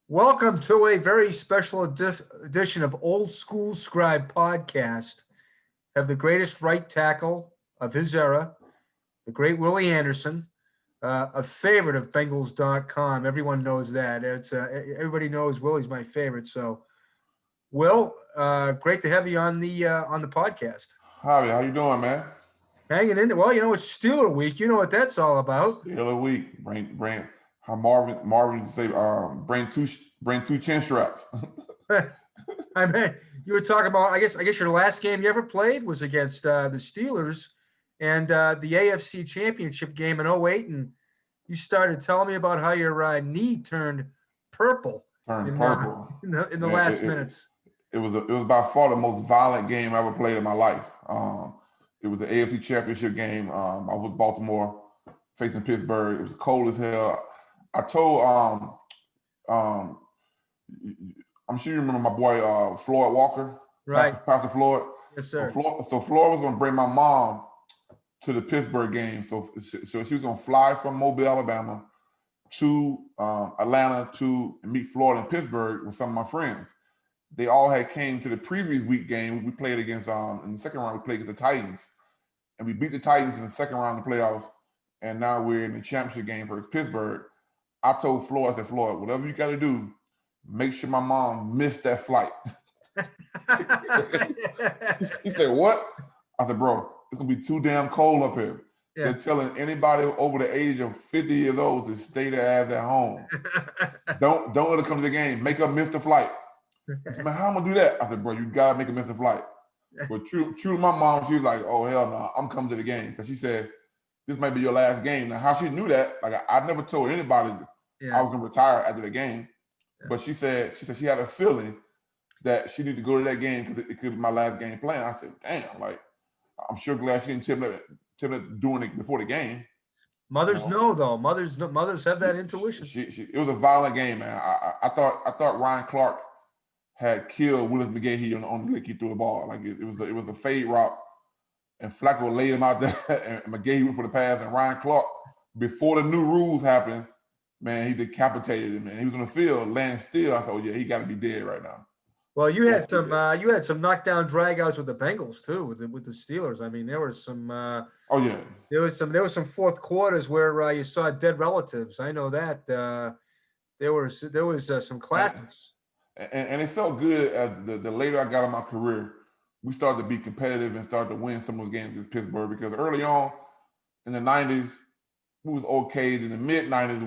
Welcome to a very special edition of Old School Scribe podcast. Have the greatest right tackle of his era, the great Willie Anderson, a favorite of Bengals.com. Everyone knows that. Everybody knows Willie's my favorite. So, Will, great to have you on the podcast. Javi, how you doing, man? Hanging in there. Well, it's Steeler week. You know what that's all about. Still a week. Bring. How Marvin used to say, bring two chin straps. I mean, you were talking about. I guess your last game you ever played was against the Steelers, and the AFC Championship game in '08, and you started telling me about how your knee turned purple Turned in purple. In the Yeah, last minutes. it was by far the most violent game I ever played in my life. It was the AFC Championship game. I was with Baltimore facing Pittsburgh. It was cold as hell. I told um, I'm sure you remember my boy Floyd Walker, Right. Pastor Floyd. Yes, So sir. Floyd was going to bring my mom to the Pittsburgh game. So she was going to fly from Mobile, Alabama, to Atlanta to meet Floyd in Pittsburgh with some of my friends. They all had came to the previous week game. We played against in the second round. We played against the Titans, and we beat the Titans in the second round of the playoffs. And now we're in the championship game versus Pittsburgh. I told Floyd, I said, Floyd, whatever you got to do, make sure my mom missed that flight. He said, what? I said, bro, it's going to be too damn cold up here. Yeah. They're telling anybody over the age of 50 years old to stay their ass at home. Don't let her come to the game. Make her miss the flight. I said, man, how am I going to do that? I said, bro, you got to make her miss the flight. But true to my mom, she was like, oh, hell no, I'm coming to the game. Because she said, this might be your last game. Now, how she knew that, like I never told anybody I was going to retire after the game. Yeah. But she said she had a feeling that she needed to go to that game because it could be my last game playing. I said, damn, like, I'm sure glad she didn't tell me doing it before the game. Mothers know, though. Mothers have that intuition. It was a violent game, man. I thought Ryan Clark had killed Willis McGahee on the lick he threw the ball. Like it was a fade route, and Flacco laid him out there, and McGahee went for the pass, and Ryan Clark, before the new rules happened, man, he decapitated him, man. He was on the field laying still. I said, oh yeah, he got to be dead right now. Well, you had some knockdown dragouts with the Bengals too, with the Steelers. I mean, there were some. Oh yeah. There was some fourth quarters where you saw dead relatives. I know that. There was some classics. And it felt good as the later I got in my career, we started to be competitive and started to win some of those games against Pittsburgh, because early on in the 90s, we was okay. In the mid 90s,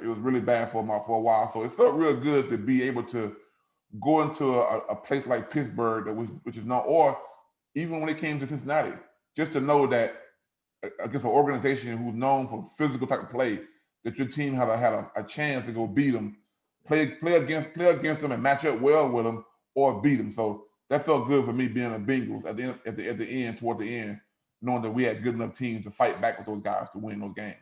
it was really bad for a while. So it felt real good to be able to go into a place like Pittsburgh which is known, or even when it came to Cincinnati, just to know that against an organization who's known for physical type of play, that your team had a chance to go beat them, play against them and match up well with them or beat them. So that felt good for me being a Bengals toward the end, knowing that we had good enough teams to fight back with those guys to win those games.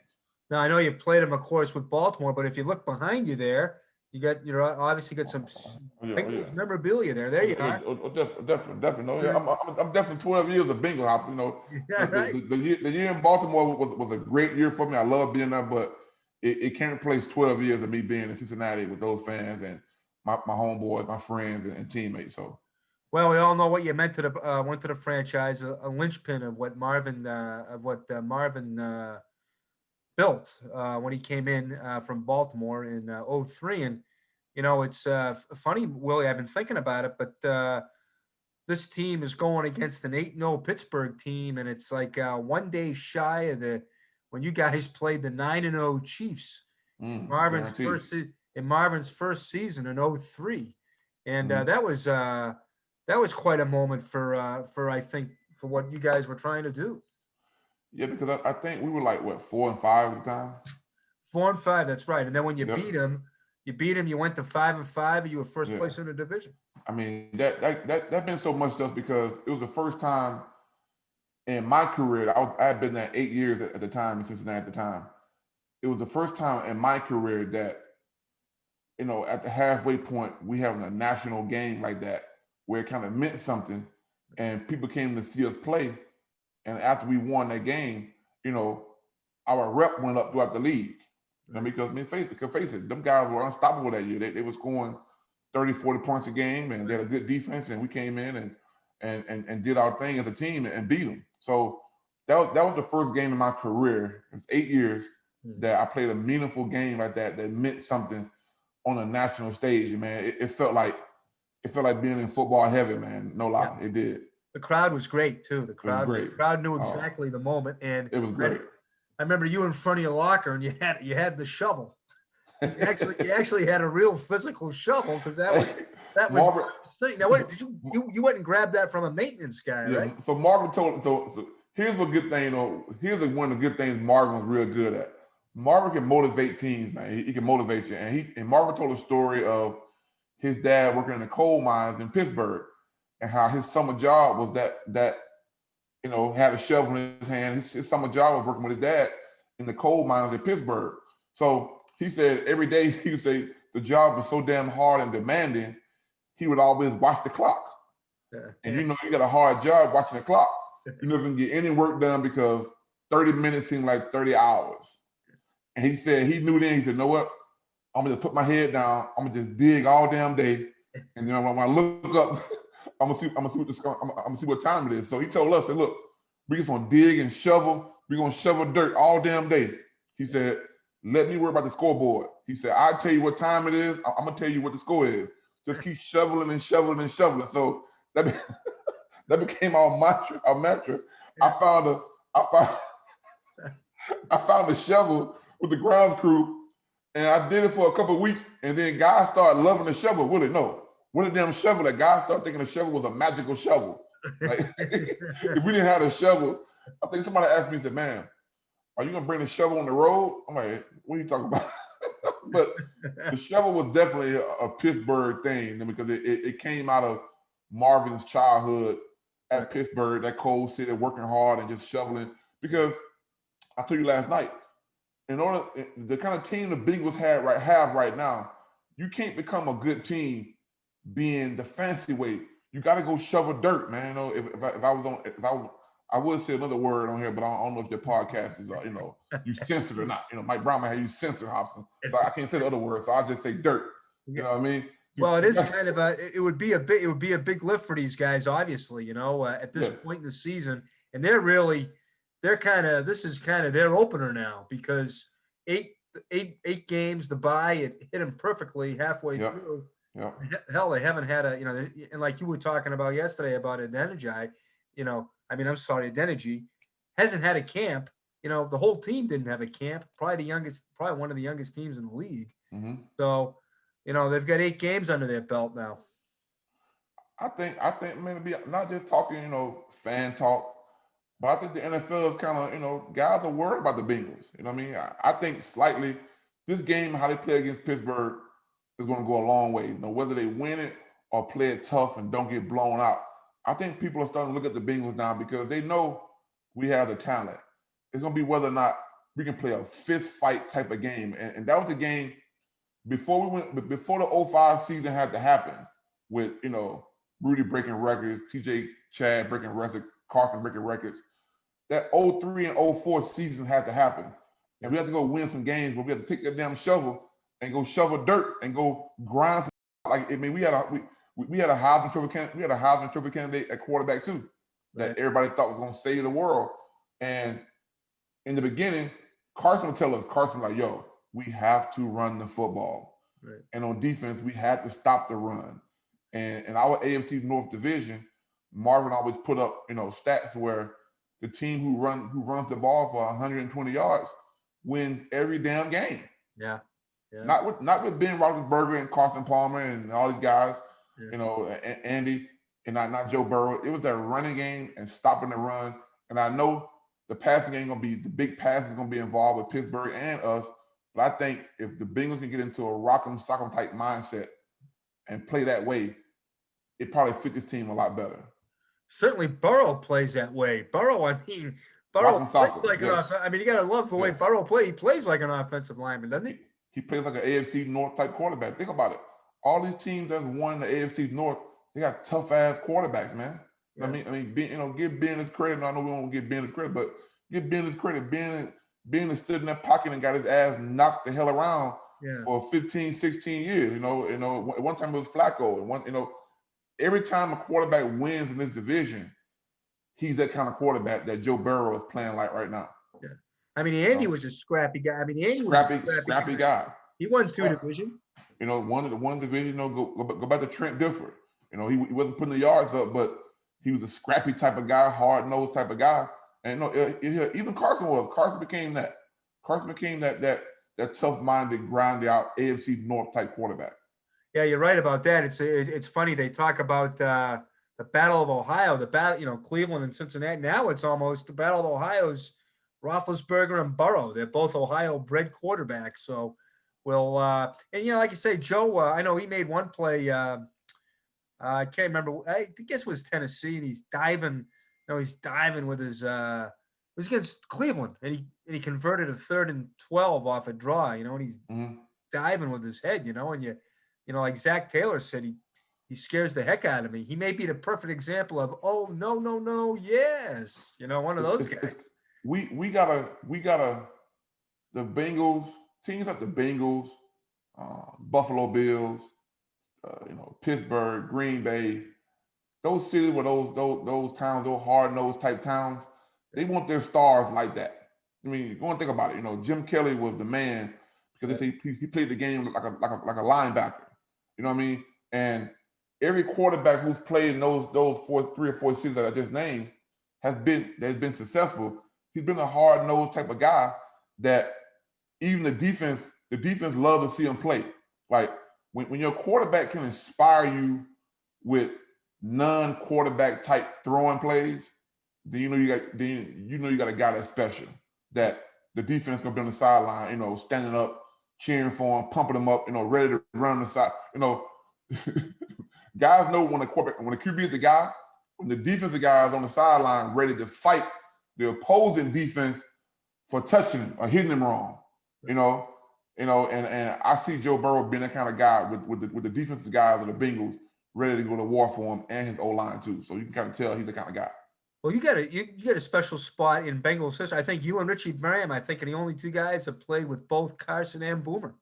Now I know you played them, of course, with Baltimore, but if you look behind you there, obviously got some Bengals memorabilia there. There you are. Definitely. No, yeah, I'm definitely 12 years of Bengals hops. Yeah, right. The year in Baltimore was a great year for me. I love being there, but it can't replace 12 years of me being in Cincinnati with those fans and my homeboys, my friends, and teammates. So. Well, we all know what you meant to the franchise, a linchpin of what Marvin built when he came in from Baltimore in '03. And it's funny, Willie, I've been thinking about it, but this team is going against an 8-0 Pittsburgh team, and it's like 1 day shy of when you guys played the 9-0 Chiefs in Marvin's first season in '03. And that was quite a moment for I think for what you guys were trying to do. Yeah, because I think we were like 4-5 at the time. 4-5, that's right. And then when you beat them, you went to 5-5, and you were first place in the division. I mean, that meant so much to us because it was the first time in my career. I had been there 8 years at the time in Cincinnati at the time. It was the first time in my career that, at the halfway point, we having a national game like that where it kind of meant something, and people came to see us play. And after we won that game, our rep went up throughout the league. And because face it, them guys were unstoppable that year. They were scoring 30, 40 points a game, and they had a good defense, and we came in and did our thing as a team and beat them. So that was the first game in my career. It was 8 years that I played a meaningful game like that meant something on a national stage. Man, it felt like being in football heaven, man. No lie, it did. The crowd was great too. The crowd knew exactly the moment, and it was great. I remember you in front of your locker, and you had the shovel. You actually had a real physical shovel, because that was thing. Now, what did you went and grabbed that from a maintenance guy, right? So Marvin told so here's one good thing. Here's one of the good things Marvin was real good at. Marvin can motivate teams, man. He can motivate you, and Marvin told a story of his dad working in the coal mines in Pittsburgh, and how his summer job was that had a shovel in his hand. His summer job was working with his dad in the coal mines in Pittsburgh. So he said every day he would say the job was so damn hard and demanding, he would always watch the clock. And you got a hard job watching the clock. You never can get any work done because 30 minutes seemed like 30 hours. And he said he knew then, he said, you know what? I'm gonna just put my head down, I'm gonna just dig all damn day. And then when I look up, I'm gonna see what time it is. So he told us, look, we just gonna dig and shovel, we're gonna shovel dirt all damn day. He said, let me worry about the scoreboard. He said, I'll tell you what time it is. I'm gonna tell you what the score is. Just keep shoveling and shoveling and shoveling. So that became our mantra. I found a shovel with the grounds crew, and I did it for a couple of weeks. And then guys started loving the shovel. What a damn shovel! That guys started thinking the shovel was a magical shovel. Like, if we didn't have the shovel, I think somebody asked me, said, "Man, are you gonna bring the shovel on the road?" I'm like, "What are you talking about?" But the shovel was definitely a Pittsburgh thing, because it came out of Marvin's childhood at Pittsburgh, that cold city, working hard and just shoveling. Because I told you last night, in order the kind of team the Bengals have right now, you can't become a good team being the fancy way. You got to go shovel dirt, man. I would say another word on here, but I don't know if your podcast is, you censored or not. Mike Brown might have you censored, Hobson, so I can't say the other word. So I'll just say dirt. You know what I mean? Well, it is kind of it would be a big lift for these guys, obviously. At this point in the season, and this is kind of their opener now, because eight games, the bye, it hit them perfectly halfway through. Yeah. Hell, they haven't had and like you were talking about yesterday about Adeniji, Adeniji hasn't had a camp. The whole team didn't have a camp. Probably one of the youngest teams in the league. Mm-hmm. So, they've got 8 games under their belt now. I think, man, be not just talking, fan talk, but I think the NFL is kind of, guys are worried about the Bengals. You know what I mean? I think slightly this game, how they play against Pittsburgh, is going to go a long way. Whether they win it or play it tough and don't get blown out. I think people are starting to look at the Bengals now because they know we have the talent. It's going to be whether or not we can play a fist fight type of game. And that was the game before the 05 season had to happen with, Rudy breaking records, TJ Chad breaking records, Carson breaking records. That 03 and 04 season had to happen. And we had to go win some games, but we had to take that damn shovel and go shovel dirt and go grind. We had a Heisman Trophy candidate at quarterback too, that everybody thought was going to save the world. And in the beginning, Carson would tell us, like, yo, we have to run the football. Right. And on defense, we had to stop the run. And in our AFC North division, Marvin always put up, stats where the team who runs the ball for 120 yards wins every damn game. Yeah. Not with Ben Roethlisberger and Carson Palmer and all these guys, and Andy, and not Joe Burrow. It was that running game and stopping the run. And I know the passing game the big pass is gonna be involved with Pittsburgh and us. But I think if the Bengals can get into a rock'em sock'em type mindset and play that way, it probably fit this team a lot better. Certainly, Burrow plays that way. Burrow plays like you gotta love the way Burrow plays. He plays like an offensive lineman, doesn't he? He plays like an AFC North type quarterback. Think about it. All these teams that's won the AFC North, they got tough ass quarterbacks, man. Yeah. I mean, give Ben his credit. I know we don't give Ben his credit, but give Ben his credit. Ben being stood in that pocket and got his ass knocked the hell around Yeah. for 15, 16 years. At one time it was Flacco, and every time a quarterback wins in this division, he's that kind of quarterback that Joe Burrow is playing like right now. Yeah. I mean, Andy was a scrappy guy. I mean, Andy was a scrappy guy. He won 2 divisions. One division. Go back to Trent Dilfer. He wasn't putting the yards up, but he was a scrappy type of guy, hard nosed type of guy. And even Carson was. Carson became that. Carson became that tough minded, grind out AFC North type quarterback. Yeah, you're right about that. It's funny they talk about the Battle of Ohio, the battle, Cleveland and Cincinnati. Now it's almost the Battle of Ohio's Roethlisberger and Burrow. They're both Ohio-bred quarterbacks. So, and like you say, Joe. I know he made one play. I can't remember. I guess it was Tennessee, and he's diving. He's diving with his. It was against Cleveland, and he converted a 3rd and 12 off a draw. And he's diving with his head. And like Zach Taylor said, he scares the heck out of me. He may be the perfect example of no, yes, one of those guys. We gotta the Bengals, teams like the Bengals, Buffalo Bills, Pittsburgh, Green Bay, those cities where those towns, those hard-nosed type towns, they want their stars like that. I mean, go and think about it. Jim Kelly was the man because he played the game like a linebacker. You know what I mean? And every quarterback who's played in those 3 or 4 cities that I just named has been successful. He's been a hard-nosed type of guy that even the defense love to see him play. Like when your quarterback can inspire you with non-quarterback type throwing plays, then you got a guy that's special. That the defense gonna be on the sideline, standing up, cheering for him, pumping him up, ready to run on the side. Guys know when the QB is the guy, when the defensive guy is on the sideline ready to fight the opposing defense for touching him or hitting him wrong. And I see Joe Burrow being that kind of guy with the defensive guys of the Bengals ready to go to war for him and his O-line too. So you can kind of tell he's the kind of guy. Well, you get a special spot in Bengals history. I think you and Richie Graham, I think, are the only 2 guys that played with both Carson and Boomer.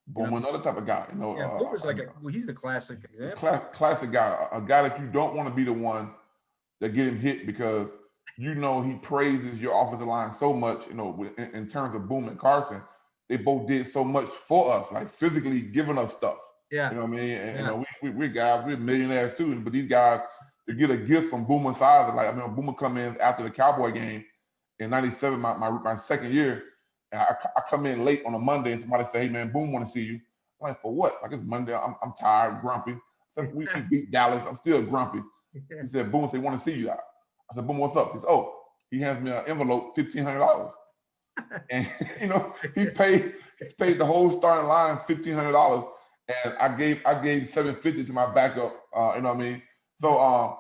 Boomer, another type of guy. Boomer's he's the classic example. Classic guy, a guy that you don't want to be the one that get him hit because he praises your offensive line so much. In terms of Boomer and Carson, they both did so much for us, like physically giving us stuff. Yeah, you know what I mean. And we're guys, we're millionaires too. But these guys, to get a gift from Boomer's side, Boomer come in after the Cowboy game in '97, my second year. And I come in late on a Monday and somebody say, "Hey man, Boom want to see you." I'm like, "For what?" Like, it's Monday. I'm tired, grumpy. So we beat Dallas. I'm still grumpy. He said, "Boom said want to see you." I said, "Boom, what's up?" He said, "Oh," he hands me an envelope, $1,500. And he paid the whole starting line $1,500, and I gave $750 to my backup. You know what I mean? So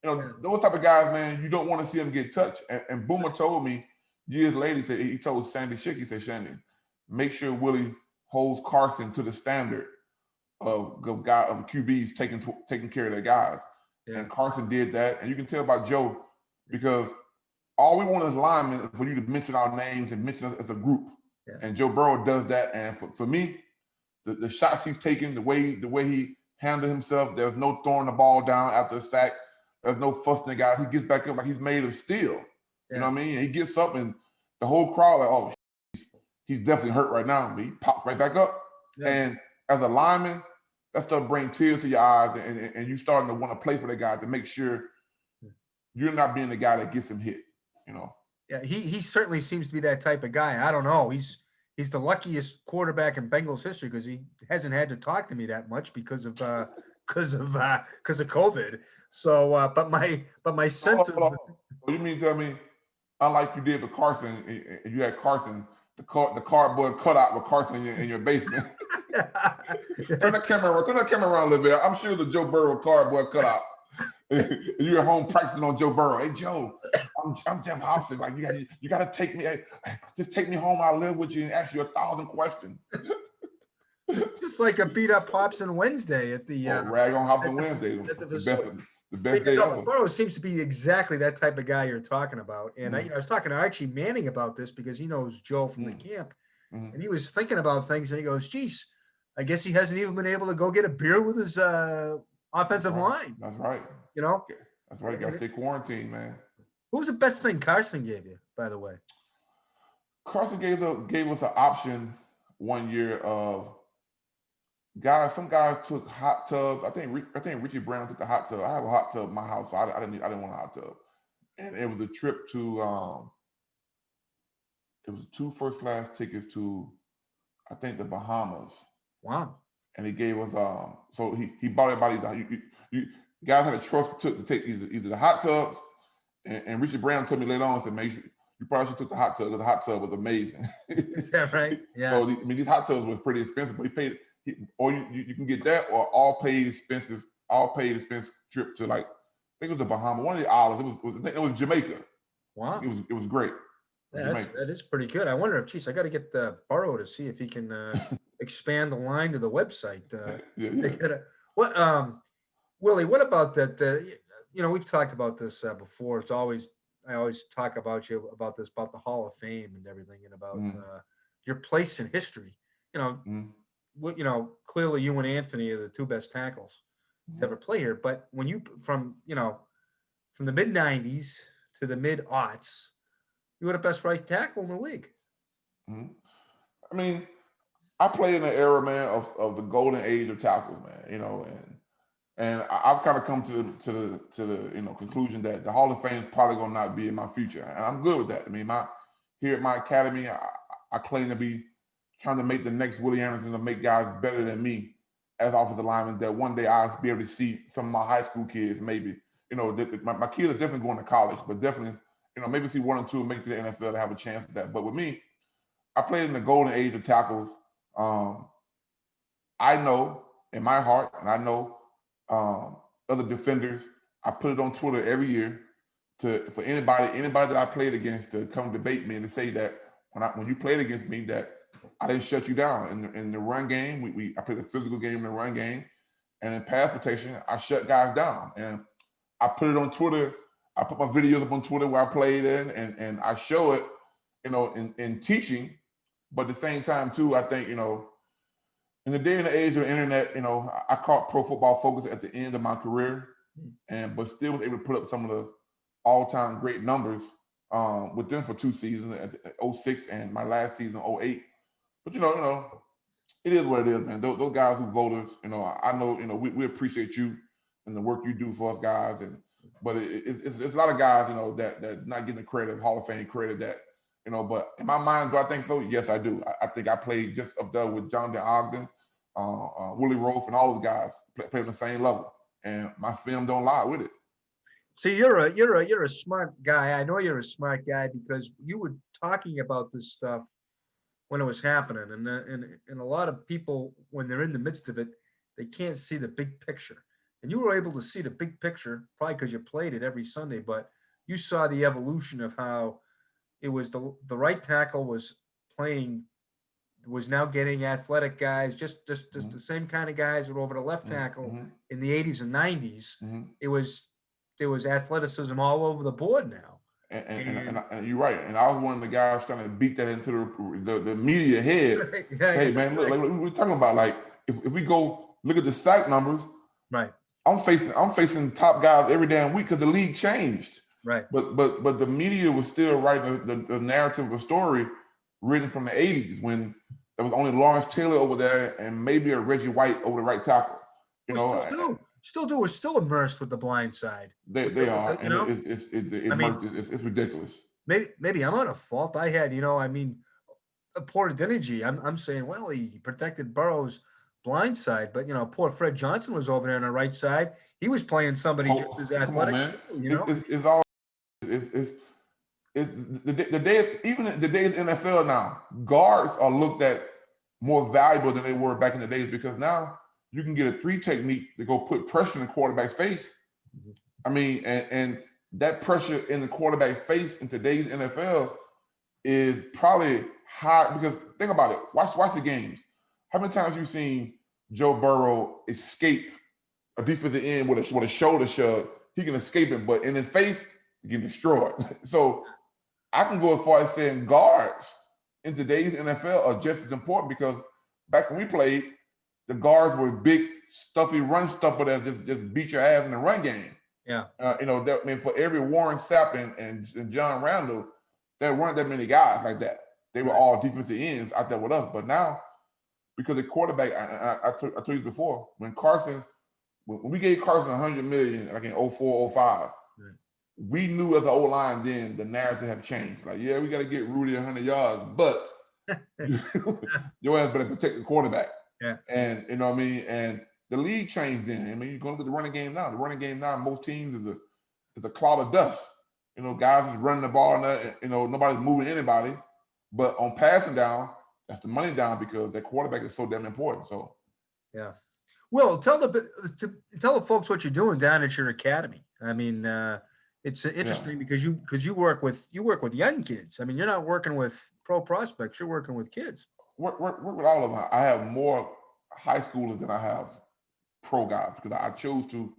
those type of guys, man, you don't want to see them get touched. And Boomer told me years later, he told Sandy Schick, he said, "Shandy, make sure Willie holds Carson to the standard of QBs taking care of their guys." Yeah. And Carson did that. And you can tell by Joe, because all we want as linemen is for you to mention our names and mention us as a group. Yeah. And Joe Burrow does that. And for me, the shots he's taking, the way he handled himself, there's no throwing the ball down after a sack. There's no fussing the guy. He gets back up like he's made of steel. Yeah. You know what I mean? And he gets up and the whole crowd like, "Oh, he's definitely hurt right now." But he pops right back up. Yeah. And as a lineman, that stuff brings tears to your eyes, and you starting to want to play for the guy to make sure you're not being the guy that gets him hit. Yeah, he certainly seems to be that type of guy. I don't know. He's the luckiest quarterback in Bengals history because he hasn't had to talk to me that much because of COVID. So, but my sense of you mean tell me, unlike you did with Carson, you had Carson the cardboard cutout with Carson in your basement. Turn the camera around a little bit. I'm sure the Joe Burrow cardboard cutout. You're at home practicing on Joe Burrow. "Hey Joe, I'm Geoff Hobson. Like you gotta take me. Just take me home. I'll live with you and ask you 1,000 questions." It's just like a beat up Hobson Wednesday at the rag on Hobson Wednesday. the best day ever. Burrow seems to be exactly that type of guy you're talking about. And I was talking to Archie Manning about this because he knows Joe from the camp. And he was thinking about things, and he goes, geez, I guess he hasn't even been able to go get a beer with his offensive line. That's right. You know? That's right. You got to stay quarantined, man. What was the best thing Carson gave you, by the way? Carson gave us an option one year of guys. Some guys took hot tubs. I think Richie Brown took the hot tub. I have a hot tub in my house, so I didn't want a hot tub. And it was a trip to it was 2 first-class tickets to, I think, the Bahamas. Wow. And he gave us so he bought everybody. You guys had a trust to take either the hot tubs, and Richard Brown told me later on, said, "Make sure you probably should took the hot tub because the hot tub was amazing." Is that right? Yeah. So these hot tubs was pretty expensive, but he paid. Or you can get that, or all paid expense trip to, like, I think it was the Bahamas, one of the islands. It was Jamaica. Wow. It was great. Yeah, that is pretty good. I wonder if, geez, I got to get Burrow to see if he can expand the line to the website. Willie, what about that? We've talked about this before. I always talk about you about this, about the Hall of Fame and everything, and about your place in history. Clearly you and Anthony are the 2 best tackles to ever play here. But when you from the mid '90s to the mid aughts, you were the best right tackle in the league. I mean, I played in the era, man, of the golden age of tackles, man. And I've kind of come to the conclusion that the Hall of Fame is probably going to not be in my future, and I'm good with that. I mean, here at my academy, I claim to be trying to make the next Willie Anderson, to make guys better than me as offensive linemen, that one day I'll be able to see some of my high school kids, maybe. My kids are definitely going to college, but definitely, maybe see 1 or 2 make it to the NFL to have a chance at that. But with me, I played in the golden age of tackles. I know in my heart, and I know other defenders, I put it on Twitter every year for anybody that I played against to come debate me and to say that when you played against me, that I didn't shut you down in the run game. I played a physical game in the run game, and in pass protection, I shut guys down. And I put it on Twitter. I put my videos up on Twitter where I played in, and I show it, in teaching. But at the same time, too, I think, in the day and the age of the internet, I caught Pro Football Focus at the end of my career, but still was able to put up some of the all-time great numbers with them for 2 seasons, at 06 and my last season, 08. But, it is what it is, man. Those guys who voters, I know, we appreciate you and the work you do for us guys. But it's a lot of guys, that not getting the credit, Hall of Fame credit, that, but in my mind, do I think so? Yes, I do. I think I played just up there with Jonathan Ogden, Willie Rofe, and all those guys play on the same level. And my film don't lie with it. See, you're a smart guy. I know you're a smart guy because you were talking about this stuff when it was happening, and a lot of people, when they're in the midst of it, they can't see the big picture. And you were able to see the big picture, probably because you played it every Sunday. But you saw the evolution of how it was the right tackle was now getting athletic guys, just the same kind of guys that were over the left tackle in the 80s and 90s. There was athleticism all over the board now. And you're right. And I was one of the guys trying to beat that into the media head. Right. Yeah, hey, man, look, like we're talking about, like, if we go look at the sack numbers, right? I'm facing top guys every damn week because the league changed. Right. But the media was still writing the narrative of a story written from the 80s when there was only Lawrence Taylor over there and maybe a Reggie White over the right tackle. Still do. We're still immersed with the blind side. They are, and it's ridiculous. Maybe I'm not at fault. I had, poor Dinergy. I'm saying, well, he protected Burrow's blind side, but poor Fred Johnson was over there on the right side. He was playing somebody just as athletic. Come on, man. It's the day, even the days NFL now, guards are looked at more valuable than they were back in the days, because now you can get a 3 technique to go put pressure in the quarterback's face. I mean, and that pressure in the quarterback's face in today's NFL is probably high, because think about it. Watch the games. How many times have you seen Joe Burrow escape a defensive end with a shoulder shove he can escape it, but in his face, he get destroyed. So I can go as far as saying guards in today's NFL are just as important, because back when we played, the guards were big, stuffy run stopper that just beat your ass in the run game. Yeah. For every Warren Sapp and John Randall, there weren't that many guys like that. They were all defensive ends out there with us. But now, because the quarterback, I told you before, when we gave Carson $100 million, like in 04, 05, we knew as an O-line then the narrative had changed. Like, yeah, we got to get Rudy 100 yards, but your ass better protect the quarterback. Yeah. And you know what I mean? And the league changed then. I mean, you're going to look at the running game now. The running game now, most teams is a cloud of dust. Guys is running the ball, and nobody's moving anybody. But on passing down, that's the money down, because that quarterback is so damn important. So, yeah. Well, tell the folks what you're doing down at your academy. I mean, it's interesting because you work with young kids. I mean, you're not working with pro prospects. You're working with kids. Work with all of them. I have more high schoolers than I have pro guys, because I chose to.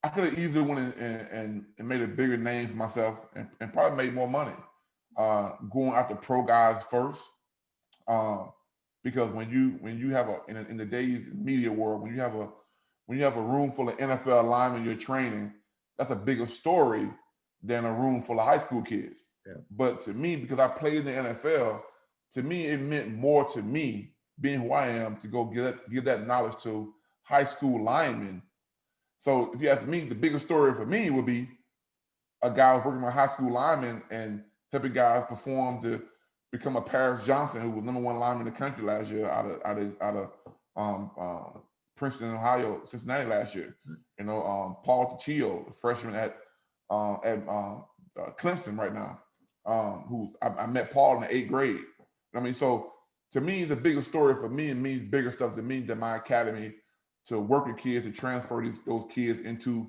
I could have easily went and made a bigger name for myself and probably made more money going after pro guys first. Because when you have in the days media world, when you have a room full of NFL linemen you're training, that's a bigger story than a room full of high school kids. Yeah. But to me, because I played in the NFL, to me it meant more to me, being who I am, to go give that knowledge to high school linemen. So if you ask me, the biggest story for me would be a guy who's working with high school linemen and helping guys perform to become a Paris Johnson, who was #1 lineman in the country last year out of Princeton, Ohio, Cincinnati last year. Paul Tachio, freshman at Clemson right now, I met Paul in the 8th grade. I mean, so to me, the bigger story for me, and means bigger stuff to me than my academy, to work with kids, to transfer those kids into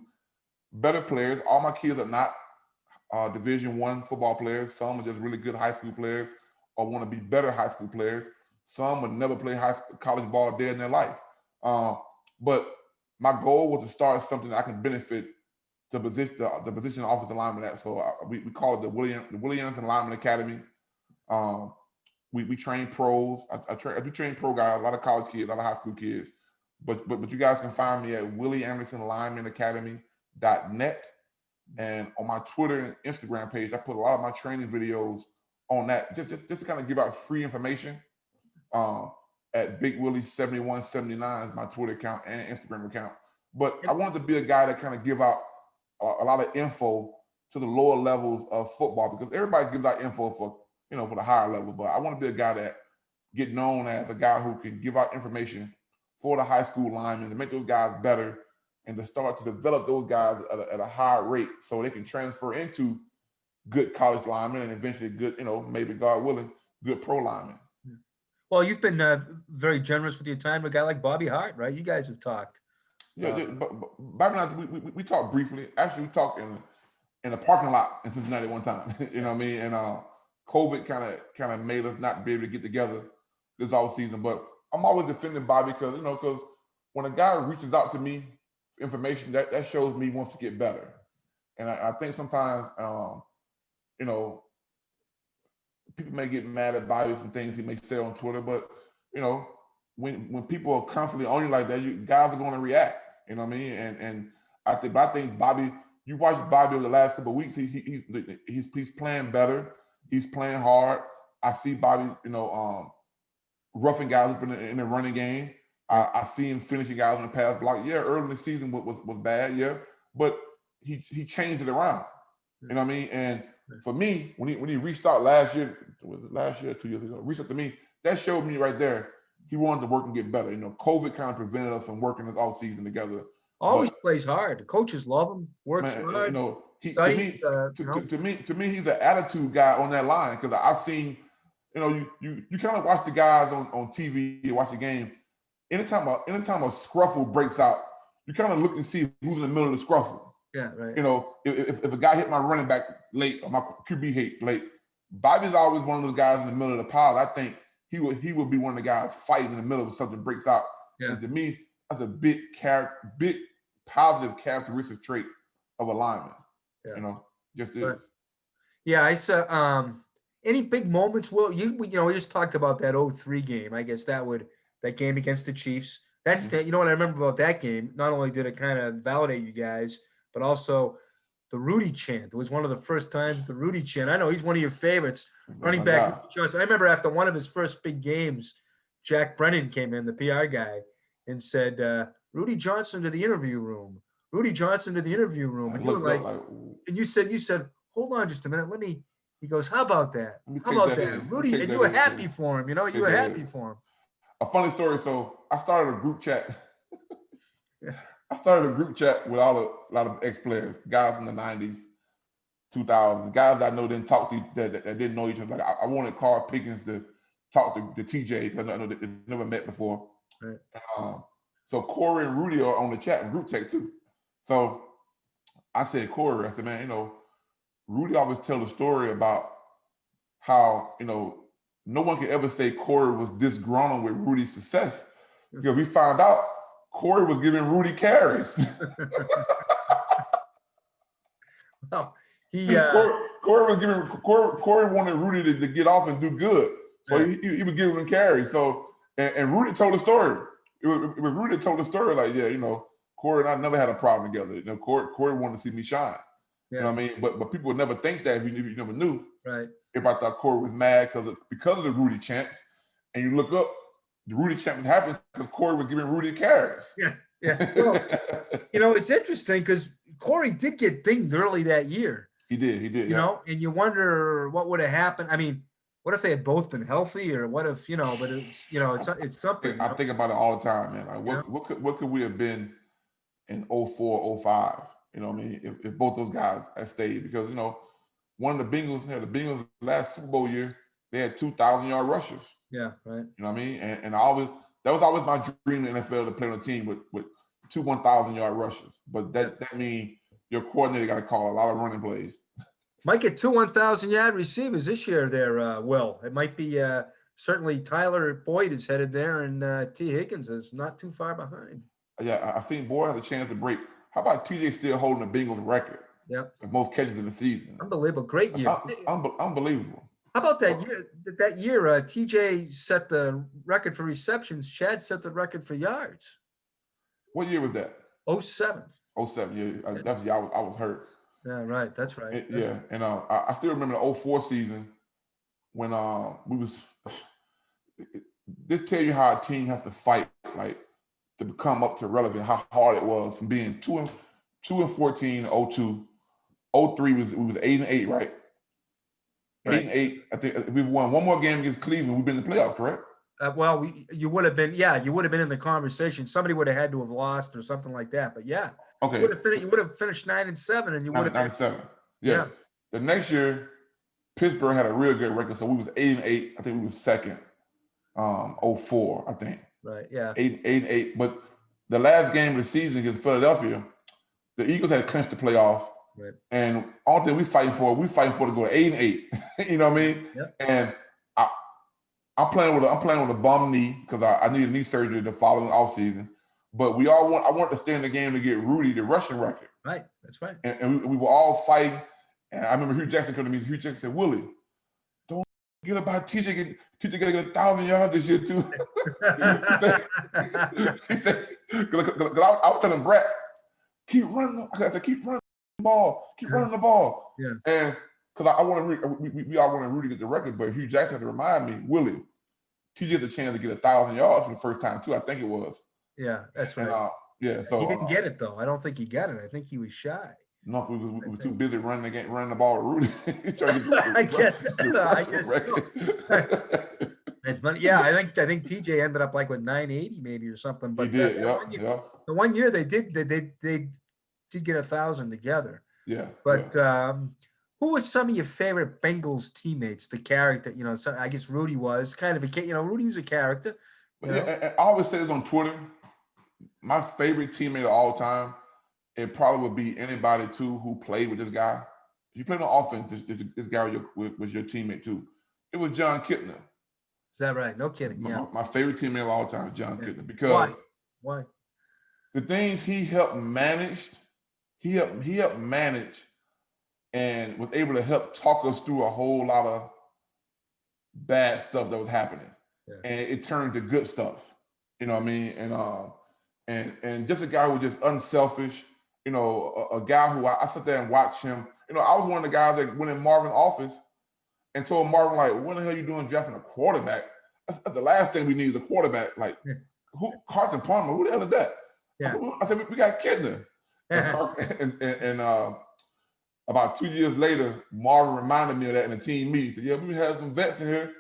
better players. All my kids are not Division I football players. Some are just really good high school players or want to be better high school players. Some would never play college ball a day in their life. But my goal was to start something that I can benefit the position of offensive lineman at. So we call it the Willie Anderson Lineman Academy. We train pros. I do train pro guys, a lot of college kids, a lot of high school kids. But you guys can find me at Willie Anderson Lineman Academy.net. And on my Twitter and Instagram page, I put a lot of my training videos on that, just to kind of give out free information. At Big Willie 7179 is my Twitter account and Instagram account. But I wanted to be a guy that kind of give out a lot of info to the lower levels of football, because everybody gives out info for the higher level. But I want to be a guy that get known as a guy who can give out information for the high school linemen to make those guys better, and to start to develop those guys at a higher rate so they can transfer into good college linemen and eventually good, maybe God willing, good pro linemen. Well, you've been very generous with your time. A guy like Bobby Hart, right? You guys have talked. But Bobby and I, we talked briefly. Actually, we talked in a parking lot in Cincinnati one time. You know what I mean? And COVID kind of made us not be able to get together this off season. But I'm always defending Bobby because when a guy reaches out to me for information, that shows me he wants to get better. And I think sometimes people may get mad at Bobby from things he may say on Twitter, but when people are constantly on you like that, you guys are going to react. You know what I mean? And I think Bobby. You watch Bobby over the last couple of weeks. He's playing better. He's playing hard. I see Bobby, roughing guys up in the running game. I see him finishing guys on the pass block. Yeah, early in the season was bad. Yeah, but he changed it around. You know what I mean? And for me, when he reached out last year, 2 years ago, reached out to me, that showed me right there he wanted to work and get better. COVID kind of prevented us from working this all season together. Always plays hard. The coaches love him. Works hard. To me, he's an attitude guy on that line, because I've seen, you kind of watch the guys on TV, you watch the game. Anytime a scruffle breaks out, you kind of look and see who's in the middle of the scruffle. Yeah, right. If a guy hit my running back late or my QB hit late, Bobby's always one of those guys in the middle of the pile. I think he would be one of the guys fighting in the middle if something breaks out. Yeah. And to me, that's a big positive characteristic trait of a lineman. Yeah. You know, just is. Right. Yeah, I saw any big moments. Will we just talked about that 0-3 game. I guess that game against the Chiefs. That's Mhm. you know what I remember about that game. Not only did it kind of validate you guys, but also the Rudy chant. It was one of the first times the Rudy chant. I know he's one of your favorites. That's Running my back guy. Rudy Johnson. I remember after one of his first big games, Jack Brennan came in, the PR guy, and said, "Rudy Johnson to the interview room. Rudy Johnson to the interview room." I And you were looked up like, like, and you said, "Hold on just a minute. Let me." He goes, "How about that? let me How take about that in. that, Let me Rudy?" take And you that were in. happy for him. You Take were that happy in. for him. A funny story. So I started a group chat. Yeah. I started a group chat with a lot of ex-players, guys in the 90s, 2000s, guys I know didn't talk to that didn't know each other. Like I wanted Carl Pickens to talk to TJ because I know they never met before. Right. So Corey and Rudy are on the chat group chat too. So I said, Corey, I said, man, Rudy always tell a story about how, no one can ever say Corey was disgruntled with Rudy's success. Because we found out Corey was giving Rudy carries. Well, he Corey was giving Corey wanted Rudy to get off and do good. So right. he was giving him carries. So and Rudy told the story. It was Rudy told the story like, yeah, Corey and I never had a problem together. Corey wanted to see me shine. Yeah. You know what I mean? But people would never think that if you never knew. Right. Everybody thought Corey was mad because of the Rudy chants. And you look up, the Rudy chant was happening because Corey was giving Rudy carries. Yeah. Yeah. Well, it's interesting because Corey did get dinged early that year. He did. And you wonder what would have happened. I mean, what if they had both been healthy, or what if, but it's something. I think about it all the time, man. Like what could we have been in 04, 05? You know what I mean? If both those guys had stayed, because one of the Bengals last Super Bowl year, they had 2,000-yard rushers. Yeah, right. You know what I mean? And that was always my dream in the NFL, to play on a team with two 1,000-yard rushers. But that means your coordinator got to call a lot of running plays. Might get 2 1,000-yard receivers this year there, Will. It might be certainly Tyler Boyd is headed there, and T. Higgins is not too far behind. Yeah, I think Boyd has a chance to break. How about TJ still holding the Bengals record? Yep. Of most catches in the season. Unbelievable. Great year. Unbelievable. How about that year? That year, TJ set the record for receptions. Chad set the record for yards. What year was that? 07. 07, yeah. That's the year I was hurt. Yeah, right. That's right. And I still remember the 04 season when we was. This tell you how a team has to fight, like, to become up to relevant. How hard it was from being 2-14, 02. 03 we was 8-8, right? 8-8. I think if we won one more game against Cleveland, we've been in the playoffs, correct? Well, you would have been in the conversation. Somebody would have had to have lost or something like that. But yeah, okay, you would have finished 9-7, and you would have 97. Yes. Yeah. The next year, Pittsburgh had a real good record, so we was 8-8. I think we was second. 04, I think. Right. Yeah. 8-8. But the last game of the season against Philadelphia, the Eagles had clinched the playoffs. Right. And all thing we fighting for to go to 8-8. You know what I mean? Yep. And I'm playing with a bum knee because I needed knee surgery the following offseason. But I wanted to stay in the game to get Rudy the rushing record. Right. That's right. And we were all fighting. And I remember Hugh Jackson came to me. Hugh Jackson said, Willie, don't get about TJ. TJ got to get 1,000 yards this year too. He said, because I was telling Brett, keep running. I said, keep running the ball. Keep running the ball. Yeah. And because I want to, we all want to Rudy to get the record, but Hugh Jackson had to remind me, Willie, TJ has a chance to get 1,000 yards for the first time too. I think it was. Yeah, that's right. And, so he didn't get it though. I don't think he got it. I think he was shy. No, we were too busy running the ball with Rudy. I guess so. But yeah, I think TJ ended up like with 980 maybe or something. But he did. The 1 year they did get 1,000 together. Yeah. But who was some of your favorite Bengals teammates? The character, so I guess Rudy was kind of a kid. Rudy was a character. I always say this on Twitter. My favorite teammate of all time, it probably would be anybody too who played with this guy. If you played on offense, this guy was your teammate too. It was John Kitna. Is that right? No kidding. Yeah. My favorite teammate of all time is John Kitna because why? The things he helped manage, he helped manage and was able to help talk us through a whole lot of bad stuff that was happening, Yeah. and it turned to good stuff. You know what I mean? And just a guy who was just unselfish. You know, a guy who I sit there and watch him. You know, I was one of the guys that went in Marvin's office and told Marvin, like, what the hell are you doing drafting a quarterback? That's the last thing we need is a quarterback. Like, who? Carson Palmer? Who the hell is that? Yeah. I said we got Kidner. And about 2 years later, Marvin reminded me of that in a team meeting. He said, yeah, we had some vets in here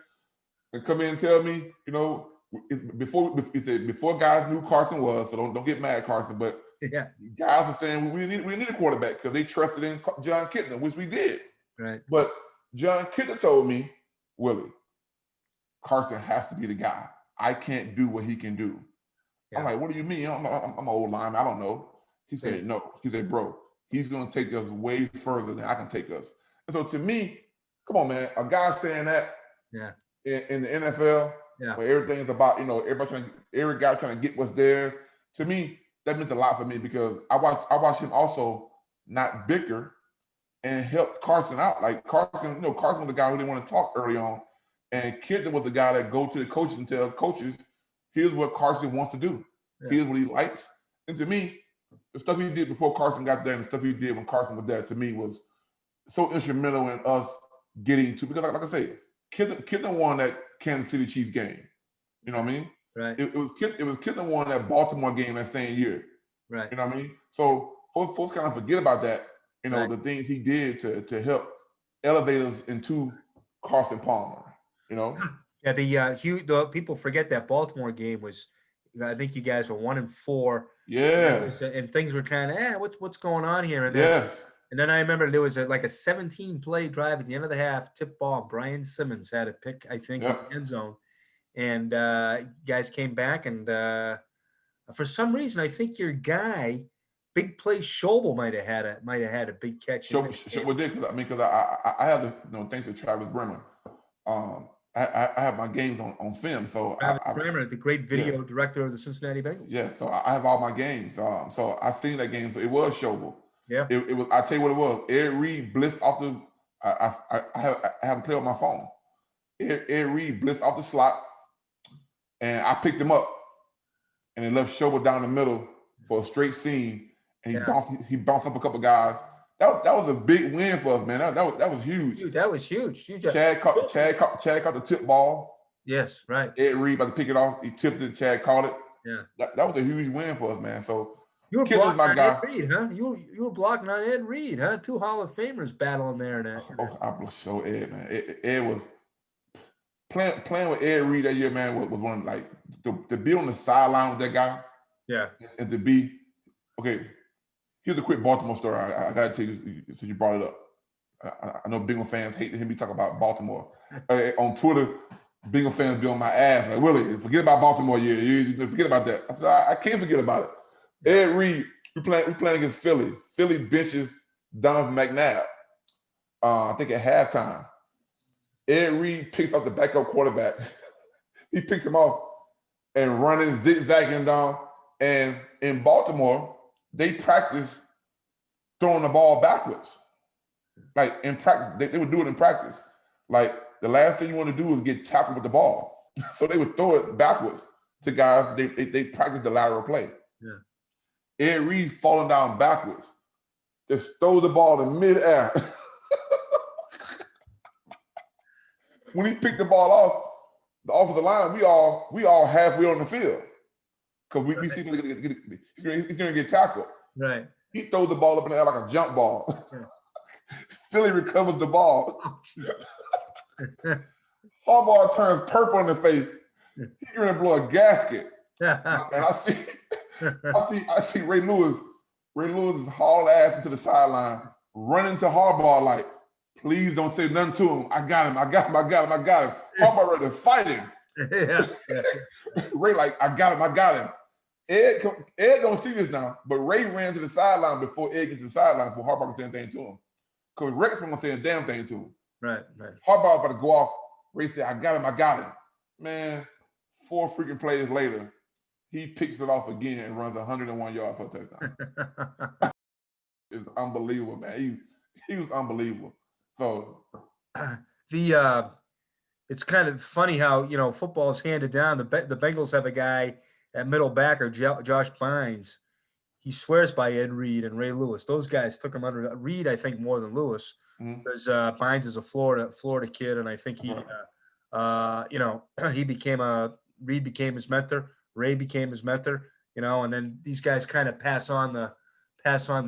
and come in and tell me, you know, before guys knew Carson was, so don't get mad, Carson, but Yeah. guys were saying we need a quarterback because they trusted in John Kitna, which we did. Right. But John Kitna told me, Willie, Carson has to be the guy. I can't do what he can do. Yeah. I'm like, what do you mean? I'm an old lineman. I don't know. He said, no. He said, bro, he's going to take us way further than I can take us. And so to me, come on, man, a guy saying that in the NFL, where everything is about, you know, every guy trying to get what's theirs, to me, that meant a lot for me because I watched him also not bicker and help Carson out. Like Carson, you know, Carson was the guy who didn't want to talk early on. And Kidner was the guy that go to the coaches and tell coaches, here's what Carson wants to do. Yeah. Here's what he likes. And to me, the stuff he did before Carson got there and the stuff he did when Carson was there, to me, was so instrumental in us getting to, because like I say, Kidner won that Kansas City Chiefs game. You know what I mean? Right. It was Kidner won that Baltimore game that same year. Right. You know what I mean? So folks kind of forget about that, you know, the things he did to help elevate us into Carson Palmer. You know, yeah. The people forget that Baltimore game was. I think you guys were 1-4. Yeah, and things were kind of what's going on here? And then, and then I remember there was like a 17-play drive at the end of the half, tip ball. Brian Simmons had a pick, I think, in the end zone, and guys came back, and for some reason, I think your guy, big play Schobel might have had a big catch. Schobel did because I have the thanks to Travis Bremer. I have my games on film, so Travis Bremer, the great video director of the Cincinnati Bengals. Yeah, so I have all my games. So I seen that game. So it was Schobel. Yeah, it was. I tell you what it was. Ed Reed blitzed off the. I have him play on my phone. Ed Reed blitzed off the slot, and I picked him up, and it left Schobel down the middle for a straight seam, and he bounced up a couple guys. That was a big win for us, man. That was huge. Dude, that was huge. Chad caught the tip ball. Yes, right. Ed Reed about to pick it off. He tipped it. Chad caught it. Yeah, that was a huge win for us, man. So you were blocking on Ed Reed, huh? You were blocking on Ed Reed, huh? Two Hall of Famers battling there. I was so Ed, man. Ed was playing with Ed Reed that year, man. Was one of, like to be on the sideline with that guy. Yeah, and to be okay. Here's a quick Baltimore story. I got to tell you since you brought it up. I know Bengal fans hate to hear me talk about Baltimore. On Twitter, Bengal fans be on my ass like, Willie, forget about Baltimore. You forget about that. I said, I can't forget about it. Ed Reed, we playing against Philly. Philly benches Donovan McNabb. I think at halftime. Ed Reed picks up the backup quarterback. He picks him off and running, zigzagging down. And in Baltimore, they practice throwing the ball backwards. Like in practice, they would do it in practice. Like the last thing you want to do is get tackled with the ball. So they would throw it backwards to guys. They practice the lateral play. Yeah. Ed Reed falling down backwards. Just throws the ball in midair. When he picked the ball off, the offensive line, we all halfway on the field. Because we see he's going to get tackled. Right. He throws the ball up in the air like a jump ball. Yeah. Philly recovers the ball. Harbaugh turns purple in the face. He's going to blow a gasket. And I see Ray Lewis. Ray Lewis is hauled ass into the sideline, running to Harbaugh like, please don't say nothing to him. I got him. Harbaugh ready to fight him. Ray like, I got him. Ed don't see this now, but Ray ran to the sideline before Ed gets to the sideline before Harbaugh can say anything to him. Because Rex wasn't saying a damn thing to him. Right. Harbaugh about to go off. Ray said, I got him. Man, 4 freaking plays later, he picks it off again and runs 101 yards for a touchdown. is unbelievable, man. He was unbelievable. So It's kind of funny how football is handed down. The Bengals have a guy at middle backer, Josh Bynes. He swears by Ed Reed and Ray Lewis. Those guys took him under Reed, I think, more than Lewis, because Bynes is a Florida kid, and I think he, he Reed became his mentor, Ray became his mentor, and then these guys kind of pass on the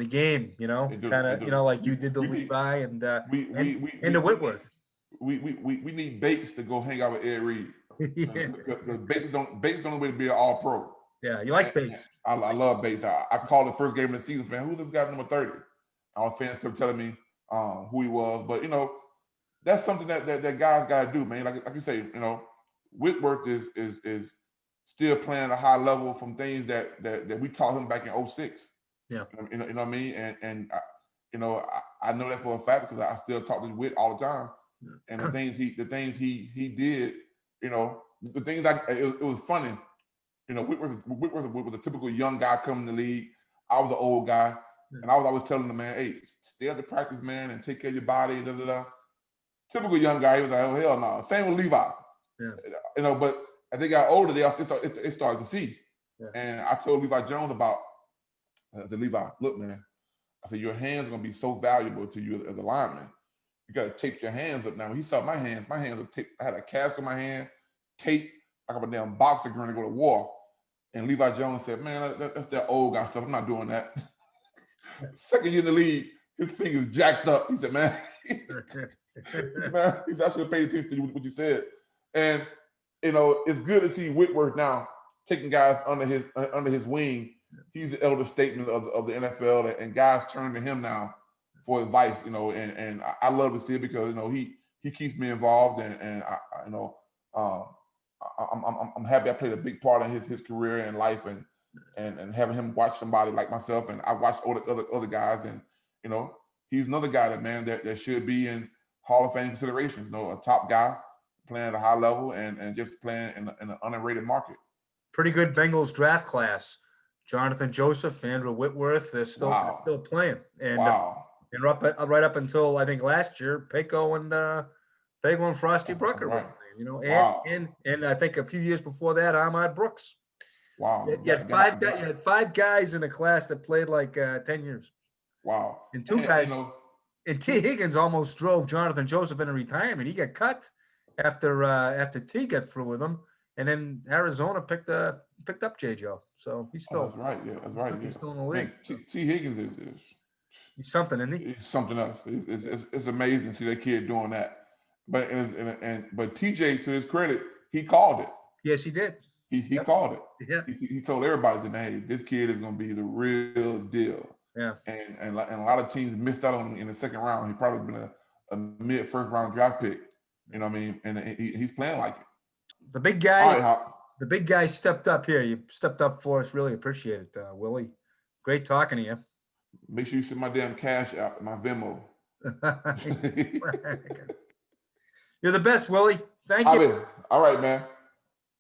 game, like you did to Levi and to Whitworth. We need Bates to go hang out with Ed Reed. Because Bates don't know way to be an all pro. Yeah, you like Bates. I love Bates. I called the first game of the season, man. Who's this guy number 30? Our fans kept telling me who he was. But that's something that guys gotta do, man. Like you say, Whitworth is still playing at a high level from things that we taught him back in 06. Yeah. You know what I mean? And I know that for a fact because I still talk to Whit all the time. And the things he did, the things it was funny. Whitworth was a typical young guy coming in the league. I was an old guy, and I was always telling him, man, hey, stay at the practice, man, and take care of your body. Da, da, da. Typical young guy. He was like, oh hell no. Same with Levi. Yeah. But as they got older, it started to see. Yeah. And I told Levi Jones I said, Levi, look, man. I said, your hands are gonna be so valuable to you as a lineman. You got to tape your hands up now. When he saw my hands were taped. I had a cast on my hand, tape, like I'm a damn boxer going to go to war. And Levi Jones said, man, that's that old guy stuff. I'm not doing that. Second year in the league, his fingers jacked up. He said, man, I should have paid attention to what you said. And, it's good to see Whitworth now taking guys under his wing. He's the elder statesman of the NFL, and guys turn to him now for advice, and I love to see it because he keeps me involved, and I'm happy I played a big part in his career and life, and having him watch somebody like myself, and I watch other guys, and he's another guy that should be in Hall of Fame considerations. A top guy playing at a high level and just playing in an underrated market. Pretty good Bengals draft class. Jonathan Joseph, Andrew Whitworth, they're still playing, and and right up until I think last year, Peko and Frosty Brucker were playing, and I think a few years before that, Ahmad Brooks. Wow. You had five guys in a class that played like 10 years. Wow. And two guys. And T. Higgins almost drove Jonathan Joseph into retirement. He got cut after T got through with him, and then Arizona picked up J-Joe. So he's still. That's right. Yeah, that's right. He's still in the league. T. Higgins is. He's something, isn't he? He's something else. It's amazing to see that kid doing that. But TJ, to his credit, he called it. Yes, he did. He called it. Yeah. He told everybody, hey, this kid is going to be the real deal. Yeah. And a lot of teams missed out on him in the second round. He probably been a mid first round draft pick. You know what I mean? And he's playing like it. The big guy. The big guy stepped up here. You stepped up for us. Really appreciate it, Willie. Great talking to you. Make sure you send my damn cash out, my Venmo. You're the best, Willie. Thank you. All right, man.